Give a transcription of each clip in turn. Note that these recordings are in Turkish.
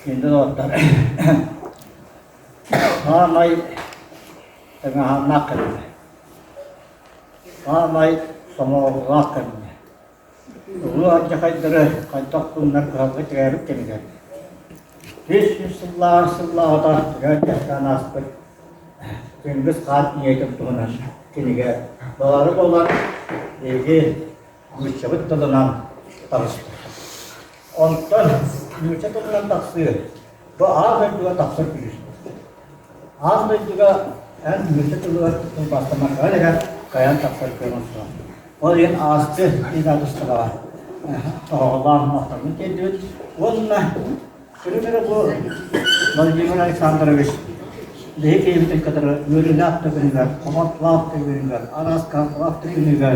Şimdi doktor. Hamay tengah nakal. Hamay sama nakal. Ulu aja kaitera kantak tunar kahwat kerap kenikan. Bismillah sallallahu alaihi wasallam. Cengiz Khan yetim tuhanan kenikan. Baru olan ini mücabet tadanan tarz. Ondan mücabet tadanan taksir. Bu ağır juga taksir bilir. Ağır juga en mücabet tadanan bastama kaya kayan taksir kırmızı. O yang ağzı tidak terselah. Allah mahtamın kendisi. Onunla kırmızı bu Vladimir Alexandrovich Dehi kıymetin kadar yürüyüp de günler, komatlar da günler, aras kalklar da günler.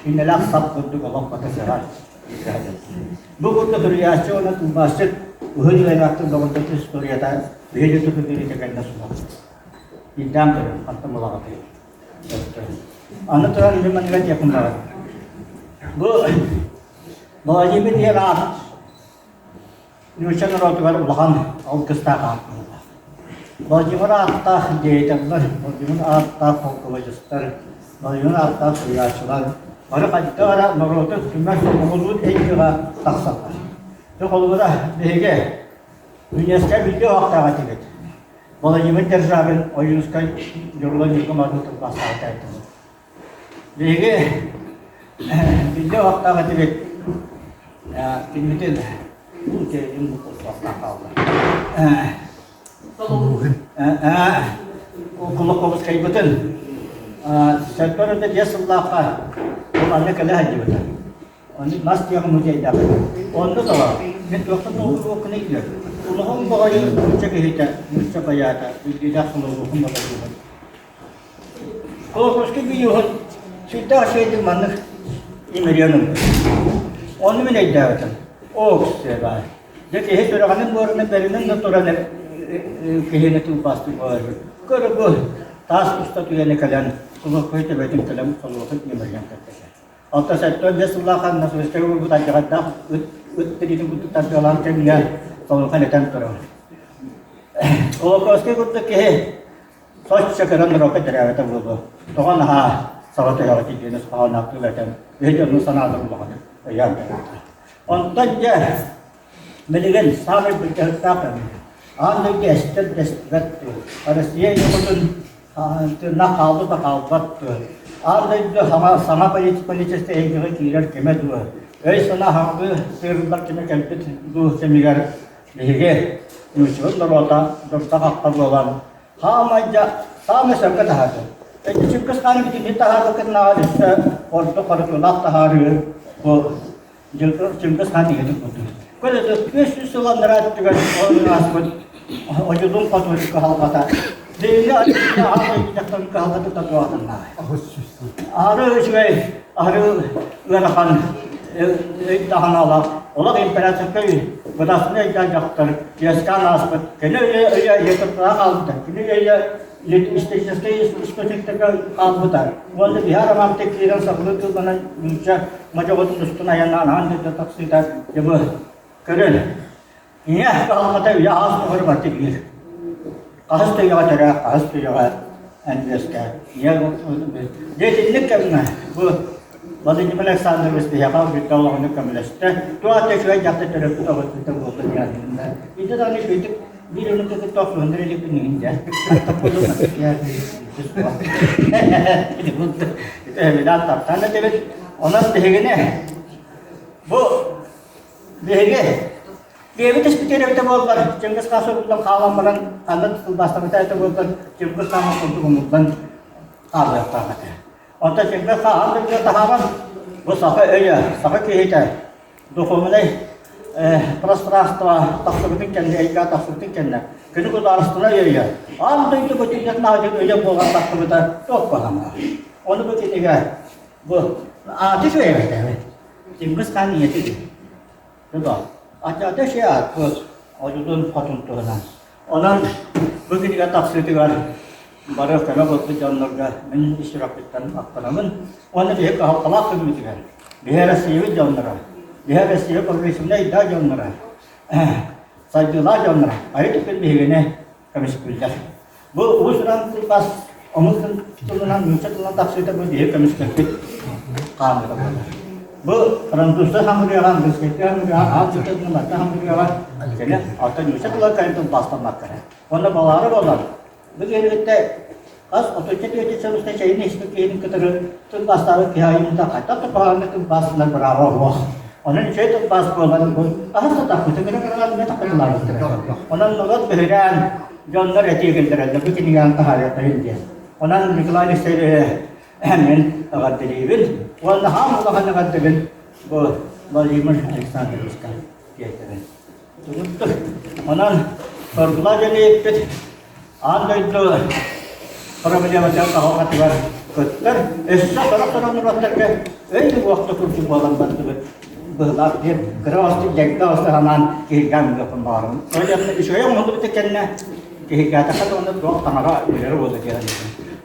İnneler sapkındık Allah patası var. Bu konuda bir yaşçı ona tümbaşık, uhuri ve naktın davulda istoriyada veri tutukları tekenine sunar. İddiam kırır, hatta mülakatı. Anlatılan ilmanlar yakınlar. Bu Vladimir diye rahat. Nuşan rotular ulahan alkısta kalkıyor. Vladimir Atta diyecekler, Vladimir Atta folkloristler, Vladimir Atta siyasiler. Bana kaçta ara Narodu tümler sorumluluğu eğitime taksalar. Ve kolumda bilgi, UNESCO bilgi vakta kaçırdı. Vladimir Derzabin UNESCO yolunu yıkamadı tutmasa kaçırdı. Bilgi vakta kaçırdı. Bilmeden bu kelim bu vakta kaldı. Okuluk olmuş kaybettin. Sektöründe cesurlaklar. Onlarla kala hacı betul. Onu nasıl yapmayacak? Onda da var. Ne yoksa da okulu gidiyor. Kulağın bağıyı müçek ehite, müçek ayata, bilgiler suluğun bakıyor. Kulak ki bir yuhun. Şiddet şeydir manlık. İmeriyanım. Onu mu ne iddiaydın? O kişi var. Jadi hiç öğrenin bu öğrenin berinin de törenler kehine tu pasti var. Kör bu tas usta tu yani kalian kulak koyte betim kalam kulak ni meriam kata. Alta sektör Resulullah kan nasıl istiyor bu tacatta tadi bu tacalan kemiya kulak kan etan karo. Kulak koske kutta ke soç çakaran roket derevete bu. Tohan ha savat ya ki jenis ha naktu latan. Vejo sanada bu. Ya. Ondan ya Meligan sampai berceritakan, anda gestur tu, ada siapa yang betul tu nak kau tak kau buat tu, anda itu sama pelicet yang kira kemet tu, sana hamil serba kemet kempit tu semigar lehige, muncul nerota, dokter kapalan, sama sekat hatu. Jika sekarang kita tahu kenal orang orang nak tahu, jika sekarang itu betul. Kalau itu Yesus sudah nerat juga orang asmat, orang itu patut dikahwatan. Dia ada yang tak dikahwatan tak kuatan lah. Ada juga, ada lelakan tahan Allah. Allah imperatif kali, berasnya jakter. Dia sekarang asmat. Kena ia terperangkap. Kena ia istisnai spesifik terkalbutan. Walaupun biar ramai tekiran sebelum itu mana macam itu sebenarnya nahan itu tak sedar jebol. Keren. Iya kalau kata ya harus hormati dia. Harus tu yang ada, harus tu yang investkan. Iya, jadi ini kerana bu, bagi jemaah Alexander mesti apa kita orang nak kemana? Tu ada juga jatuh terhadap kita bukan. Itu dah ni itu di dalam kita talk loh, dari itu ni je. Tak perlu nak ya. Ini betul. Itu beda tak. Tanda jadi orang dehgene. Bu Dehge, dia itu seperti yang kita buat. Cengiz Khan sebelum kalah malam, anda bahasa kita itu buat Cengiz Khan untuk mengubah kalah tamatnya. Untuk Cengiz Khan anda juga tahapan, bu sampai kita dokumennya prastra tak seperti yang tak seperti yang. Kini kita harus tahu ya. Anda itu betul betul nak jadi yang bukan tak seperti itu paham. Orang begitu kan, bu, itu saya kata. Cengiz Khan ni itu. Betul. Ada syiar orang patut tuhan. Orang begini kata tafsir itu kan, baru kena buat jangan mengisyaratkan apa namun orang dia kalau kelak begitu kan, dia rasa jangan merah, dia rasa kalau sebenarnya dah jangan merah. saydılar canlara. Ayet bir bilgine kamisküller. Bu uzun pas omuzun tutulan mücadele taksite bu diye kamisküller kanlı. Bu Fransızca hamburger bisküvi hamburger ağzıda mata hamburger jadi atau mücadele kayıtın paslamak kare. Onda baları bolar. Bu yerinde as otoçet öte çalışta şeyini istekeyin kadar tüm pasları kıyayım da kayıtta da pahalı tüm paslar beraber var. Onun için tüm pas bolan bu ahasta takut kadar ne takılar. Onun logat beliren Jonlar eti geldiler. Bu kini yang tahayat tahinja. Onan miklani seyre hemen agat delibin. Wala ham agat agat delibin. Bu Vladimir Alexandrovich diyeteren. Tutup. Onan sorgular jadi pet. Anda itu para pejabat kawakat var. Keter. Esok orang merotak ke. Itu waktu kursi balan bantu. Belak dia keras jengkel seraman kehilangan ke pembaharan. Kalau dia isu yang untuk tekannya kehilangan kan untuk dua tangga biar boleh jalan.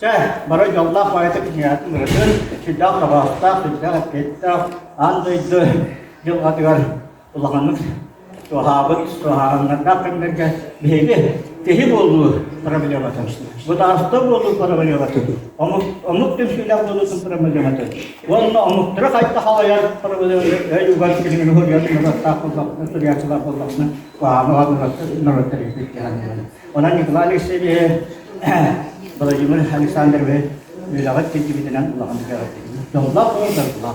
Cah baru jawab pada kegiatan mereka sudah kawasta sudah kita anda itu yang katakan ulangan sahabat kan mereka behave tehi bolu para pejabat. Betul bolu para pejabat. Amuk tim sudah bolu para pejabat. Wala amuk terkait tahayat para pejabat juga kini luar biasa mereka takut sudah sebab bolakna wah menurut pikiran. Orang yang kembali sini Vladimir Alexander ve Mülavat Tilki bitiren Allah'ın kıyafeti. Yollar o da Allah.